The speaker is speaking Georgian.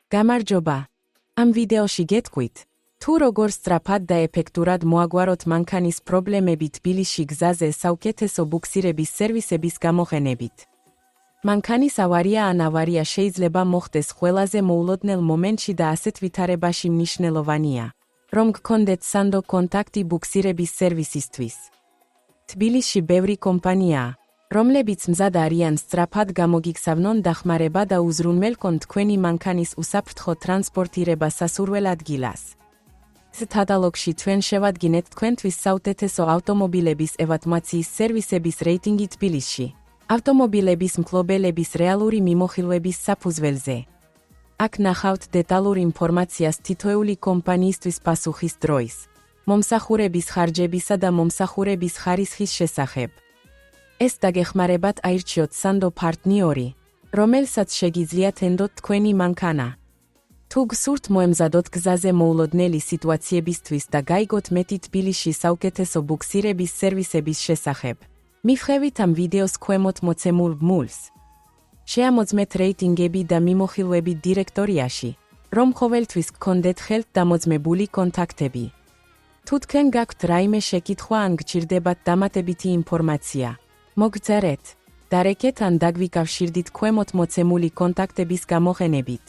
გამარჯობა. ამ ვიდეოში გეტყვით, თუ როგორ სწრაფად და ეფექტურად მოაგვაროთ მანქანის პრობლემები თბილისში გზაზე საუკეთესო ბუქსირების სერვისების გამოყენებით. მანქანის ავარია ან ავარია შეიძლება მოხდეს ყველაზე მოულოდნელ მომენტში და ასეთ ვითარებაში მნიშვნელოვანია, რომ გქონდეთ სანდო კონტაქტი ბუქსირების სერვისისთვის. თბილისში ბევრი კომპანიაა, რომლებიც მზად არიან სწრაფად გამოგიგზავნონ დახმარება და უზრუნველყონ თქვენი მანქანის უსაფრთხო ტრანსპორტირება სასურველ ადგილას. ეს კატალოგში ჩვენ შევადგინეთ თქვენთვის საუკეთესო ავტომობილების ევაკუაციის სერვისების რეიტინგი თბილისში, ავტომობილების მფლობელების რეალური მიმოხილვების საფუძველზე. აქ ნახავთ დეტალურ ინფორმაციას თითოეული კომპანიისთვის პასუხის დროის, მომსახურების ხარჯებისა და მომსახურების ხარისხის შესახებ. ეს დაგეხმარებათ აირჩიოთ სანდო პარტნიორი, რომელსაც შეგიძლიათ ენდოთ თქვენი მანქანა. თუ გსურთ მოემზადოთ გზაზე მოულოდნელი სიტუაციებისთვის და გაიგოთ მეტი თბილისში საუკეთესო ბუქსირების სერვისების შესახებ, მივხევით ამ ვიდეოს ქვემოთ მოცემულ ბმულს. შეამოწმეთ რეიტინგები და მიმოხილვები დირექტორიაში, რომ ყოველთვის გქონდეთ ხელმძღვანელობითი კონტაქტები. თუ თქვენ გაქვთ რაიმე შეკითხვა ან გჭირდებათ დამატებითი ინფორმაცია, მოგწერეთ, დარეკეთ ან დაგვიკავშირდით ქვემოთ მოცემული კონტაქტების გამოყენებით.